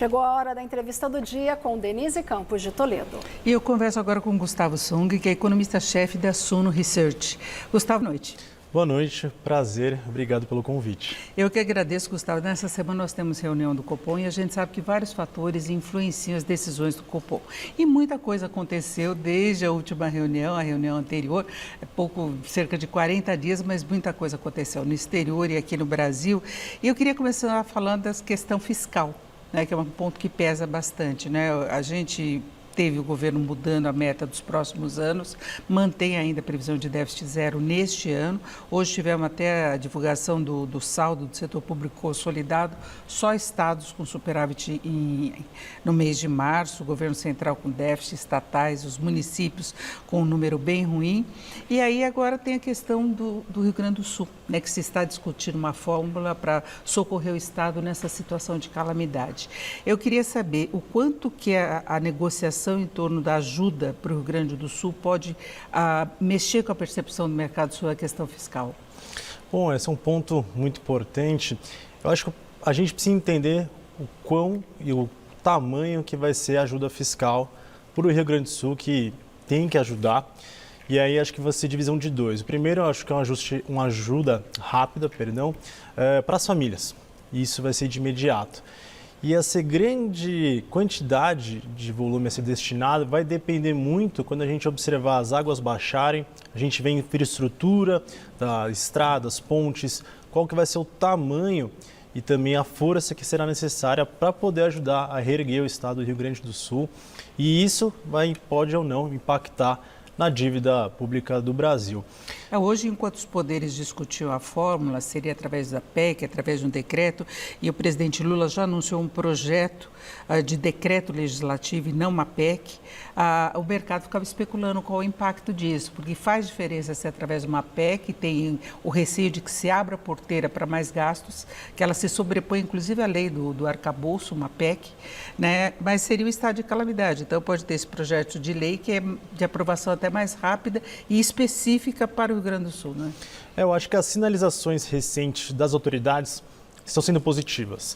Chegou a hora da entrevista do dia com Denise Campos de Toledo. E eu converso agora com Gustavo Sung, que é economista-chefe da Suno Research. Gustavo, boa noite. Boa noite, prazer, obrigado pelo convite. Eu que agradeço, Gustavo. Nessa semana nós temos reunião do Copom e a gente sabe que vários fatores influenciam as decisões do Copom. E muita coisa aconteceu desde a última reunião, a reunião anterior, cerca de 40 dias, mas muita coisa aconteceu no exterior e aqui no Brasil. E eu queria começar falando da questão fiscal, né, que é um ponto que pesa bastante, né? A gente teve o governo mudando a meta dos próximos anos, mantém ainda a previsão de déficit zero neste ano. Hoje tivemos até a divulgação do saldo do setor público consolidado, só estados com superávit no mês de março, o governo central com déficit, estatais, os municípios com um número bem ruim. E aí agora tem a questão do Rio Grande do Sul, né, que se está discutindo uma fórmula para socorrer o estado nessa situação de calamidade. Eu queria saber o quanto que a negociação em torno da ajuda para o Rio Grande do Sul pode mexer com a percepção do mercado sobre a questão fiscal. Bom, esse é um ponto muito importante. Eu acho que a gente precisa entender o quão e o tamanho que vai ser a ajuda fiscal para o Rio Grande do Sul, que tem que ajudar. E aí acho que vai ser divisão de dois. O primeiro, eu acho que é uma ajuda rápida, para as famílias. E isso vai ser de imediato. E essa grande quantidade de volume a ser destinado vai depender muito quando a gente observar as águas baixarem, a gente vê infraestrutura, estradas, pontes, qual que vai ser o tamanho e também a força que será necessária para poder ajudar a reerguer o estado do Rio Grande do Sul. E isso pode ou não impactar na dívida pública do Brasil. Hoje, enquanto os poderes discutiam a fórmula, seria através da PEC, através de um decreto, e o presidente Lula já anunciou um projeto de decreto legislativo e não uma PEC, o mercado ficava especulando qual o impacto disso, porque faz diferença se através de uma PEC tem o receio de que se abra a porteira para mais gastos, que ela se sobrepõe inclusive à lei do arcabouço, uma PEC, né? Mas seria um estado de calamidade. Então pode ter esse projeto de lei que é de aprovação até mais rápida e específica para o Rio Grande do Sul, né? Eu acho que as sinalizações recentes das autoridades estão sendo positivas.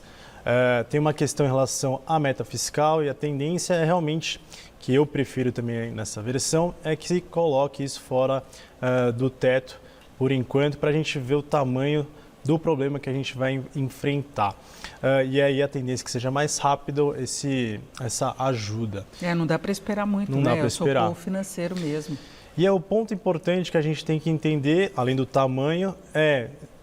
Tem uma questão em relação à meta fiscal e a tendência é realmente, que eu prefiro também nessa versão, é que se coloque isso fora do teto por enquanto, para a gente ver o tamanho do problema que a gente vai enfrentar. E aí a tendência é que seja mais rápido essa ajuda. Não dá para esperar muito, não né? dá para esperar. É o socorro financeiro mesmo. E é o ponto importante que a gente tem que entender, além do tamanho,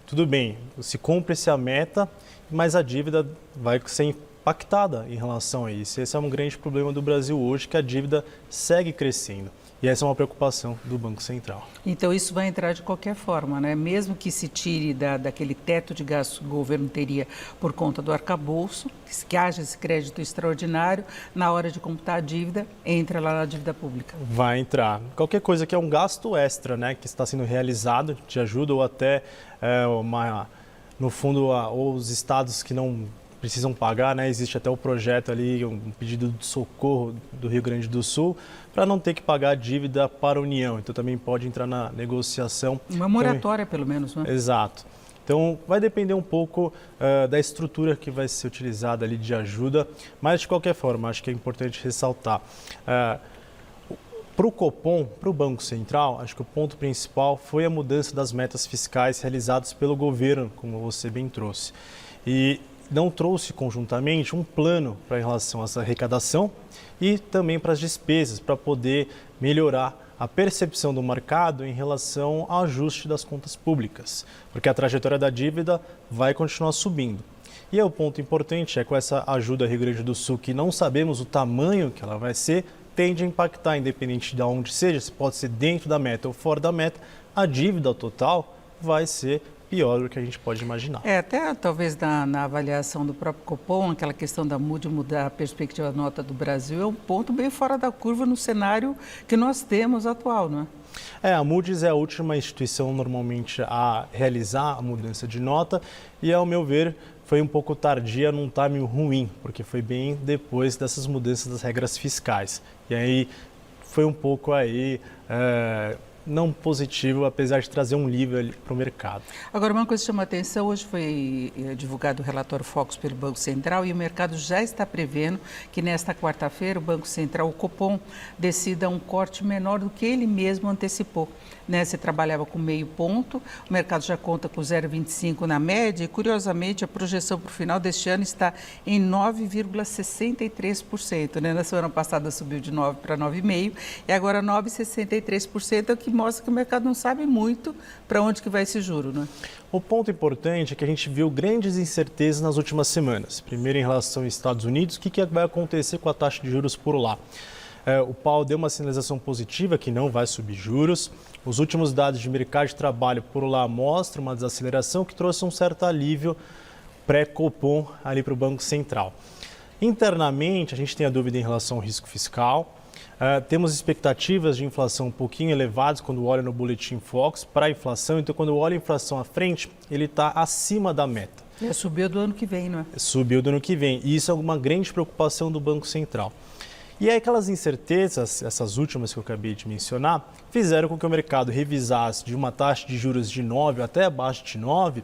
tudo bem, se cumpre-se a meta, mas a dívida vai ser impactada em relação a isso. Esse é um grande problema do Brasil hoje, que a dívida segue crescendo. E essa é uma preocupação do Banco Central. Então isso vai entrar de qualquer forma, né? Mesmo que se tire daquele teto de gastos que o governo teria por conta do arcabouço, que haja esse crédito extraordinário, na hora de computar a dívida, entra lá na dívida pública. Vai entrar. Qualquer coisa que é um gasto extra, né, que está sendo realizado de ajuda ou até, no fundo, os estados que não precisam pagar, né? Existe até o projeto ali, um pedido de socorro do Rio Grande do Sul, para não ter que pagar a dívida para a União. Então também pode entrar na negociação. Uma moratória, pelo menos, né? Exato. Então vai depender um pouco da estrutura que vai ser utilizada ali de ajuda, mas de qualquer forma, acho que é importante ressaltar. Para o Copom, para o Banco Central, acho que o ponto principal foi a mudança das metas fiscais realizadas pelo governo, como você bem trouxe. E não trouxe conjuntamente um plano para em relação a essa arrecadação e também para as despesas, para poder melhorar a percepção do mercado em relação ao ajuste das contas públicas, porque a trajetória da dívida vai continuar subindo. E o ponto importante é com essa ajuda ao Rio Grande do Sul, que não sabemos o tamanho que ela vai ser, tende a impactar, independente de onde seja, se pode ser dentro da meta ou fora da meta, a dívida total vai ser pior do que a gente pode imaginar. Até talvez na avaliação do próprio Copom, aquela questão da Moody mudar a perspectiva nota do Brasil é um ponto bem fora da curva no cenário que nós temos atual, não é? A Moody's é a última instituição normalmente a realizar a mudança de nota e, ao meu ver, foi um pouco tardia num timing ruim, porque foi bem depois dessas mudanças das regras fiscais. E aí foi um pouco aí não positivo, apesar de trazer um alívio para o mercado. Agora, uma coisa que chama a atenção, hoje foi divulgado o relatório Focus pelo Banco Central e o mercado já está prevendo que nesta quarta-feira o Banco Central, o Copom, decida um corte menor do que ele mesmo antecipou. Se trabalhava com meio ponto, o mercado já conta com 0,25 na média e, curiosamente, a projeção para o final deste ano está em 9,63%. Na semana passada subiu de 9 para 9,5% e agora 9,63% é o que mostra que o mercado não sabe muito para onde que vai esse juro, né? O ponto importante é que a gente viu grandes incertezas nas últimas semanas. Primeiro, em relação aos Estados Unidos, o que vai acontecer com a taxa de juros por lá? O Powell deu uma sinalização positiva que não vai subir juros. Os últimos dados de mercado de trabalho por lá mostram uma desaceleração que trouxe um certo alívio pré-Copom ali para o Banco Central. Internamente, a gente tem a dúvida em relação ao risco fiscal. Temos expectativas de inflação um pouquinho elevadas quando olha no boletim Focus para a inflação. Então, quando olha a inflação à frente, ele está acima da meta. Subiu do ano que vem, não é? Subiu do ano que vem. E isso é uma grande preocupação do Banco Central. E aí aquelas incertezas, essas últimas que eu acabei de mencionar, fizeram com que o mercado revisasse de uma taxa de juros de 9 até abaixo de 9,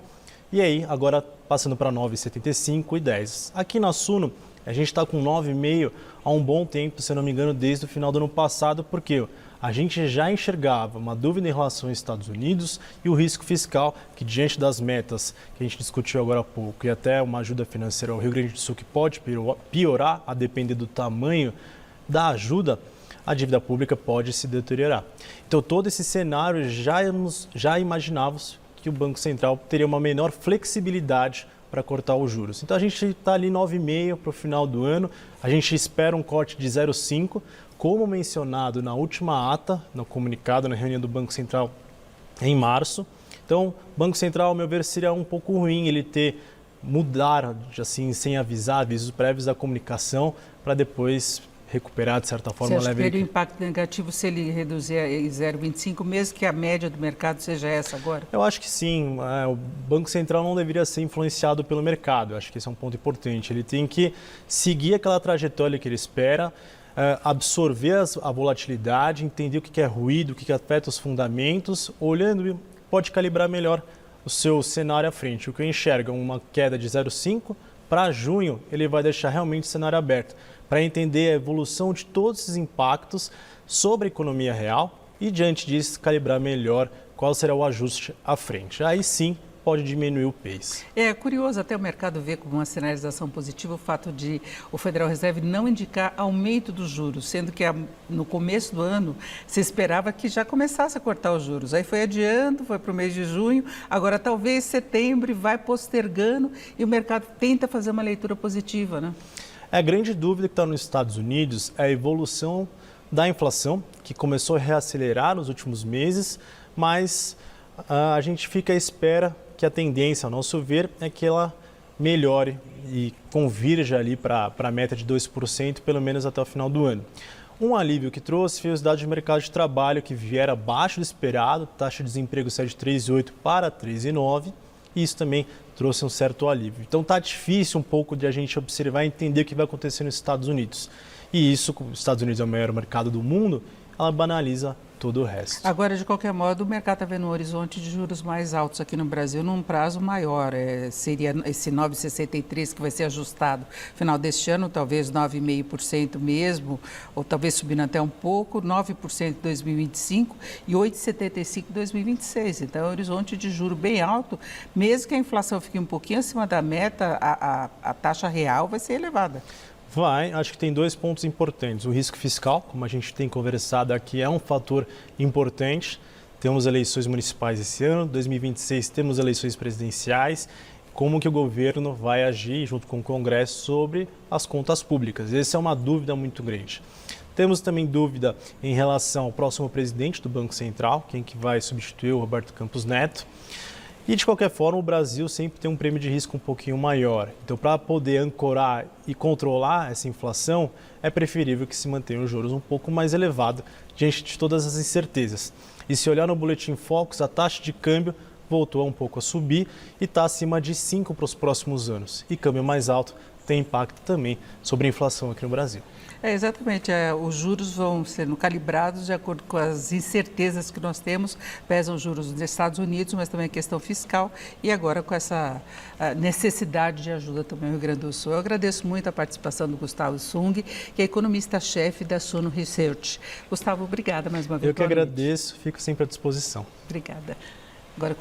e aí agora passando para 9,75 e 10. Aqui na Suno, a gente está com 9,5 há um bom tempo, se não me engano, desde o final do ano passado, porque a gente já enxergava uma dúvida em relação aos Estados Unidos e o risco fiscal, que diante das metas que a gente discutiu agora há pouco, e até uma ajuda financeira ao Rio Grande do Sul que pode piorar a depender do tamanho da ajuda, a dívida pública pode se deteriorar. Então, todo esse cenário já imaginávamos que o Banco Central teria uma menor flexibilidade para cortar os juros. Então, a gente está ali 9,5 para o final do ano, a gente espera um corte de 0,5, como mencionado na última ata, no comunicado, na reunião do Banco Central em março. Então, o Banco Central, ao meu ver, seria um pouco ruim ele mudar, assim, sem avisar, avisos prévios da comunicação, para depois recuperar, de certa forma, Você acha que teria um impacto negativo se ele reduzir a 0,25, mesmo que a média do mercado seja essa agora? Eu acho que sim. O Banco Central não deveria ser influenciado pelo mercado. Eu acho que esse é um ponto importante. Ele tem que seguir aquela trajetória que ele espera, absorver a volatilidade, entender o que é ruído, o que afeta os fundamentos, olhando, pode calibrar melhor o seu cenário à frente. O que eu enxergo é uma queda de 0,5, para junho ele vai deixar realmente o cenário aberto, para entender a evolução de todos esses impactos sobre a economia real e, diante disso, calibrar melhor qual será o ajuste à frente. Aí sim pode diminuir o pace. É curioso até o mercado ver como uma sinalização positiva o fato de o Federal Reserve não indicar aumento dos juros, sendo que no começo do ano se esperava que já começasse a cortar os juros. Aí foi adiando, foi para o mês de junho, agora talvez setembro vai postergando e o mercado tenta fazer uma leitura positiva, né? A grande dúvida que está nos Estados Unidos é a evolução da inflação, que começou a reacelerar nos últimos meses, mas a gente fica à espera que a tendência, ao nosso ver, é que ela melhore e convirja ali para a meta de 2%, pelo menos até o final do ano. Um alívio que trouxe foi os dados de mercado de trabalho, que vieram abaixo do esperado, taxa de desemprego saiu de 3,8 para 3,9%, e isso também trouxe um certo alívio. Então está difícil um pouco de a gente observar e entender o que vai acontecer nos Estados Unidos. E isso, como os Estados Unidos é o maior mercado do mundo, ela banaliza todo o resto. Agora, de qualquer modo, o mercado está vendo um horizonte de juros mais altos aqui no Brasil num prazo maior. Seria esse 9,63 que vai ser ajustado no final deste ano, talvez 9,5% mesmo, ou talvez subindo até um pouco, 9% em 2025 e 8,75% em 2026. Então, é um horizonte de juro bem alto. Mesmo que a inflação fique um pouquinho acima da meta, a taxa real vai ser elevada. Acho que tem dois pontos importantes. O risco fiscal, como a gente tem conversado aqui, é um fator importante. Temos eleições municipais esse ano, 2026 temos eleições presidenciais. Como que o governo vai agir junto com o Congresso sobre as contas públicas? Essa é uma dúvida muito grande. Temos também dúvida em relação ao próximo presidente do Banco Central, quem que vai substituir o Roberto Campos Neto. E, de qualquer forma, o Brasil sempre tem um prêmio de risco um pouquinho maior. Então, para poder ancorar e controlar essa inflação, é preferível que se mantenha os juros um pouco mais elevado diante de todas as incertezas. E se olhar no boletim Focus, a taxa de câmbio voltou um pouco a subir e está acima de 5 para os próximos anos. E câmbio mais alto tem impacto também sobre a inflação aqui no Brasil. Exatamente, os juros vão sendo calibrados de acordo com as incertezas que nós temos, pesam os juros dos Estados Unidos, mas também a questão fiscal e agora com essa necessidade de ajuda também no Rio Grande do Sul. Eu agradeço muito a participação do Gustavo Sung, que é economista-chefe da Suno Research. Gustavo, obrigada mais uma vez. Eu que agradeço, fico sempre à disposição. Obrigada. Agora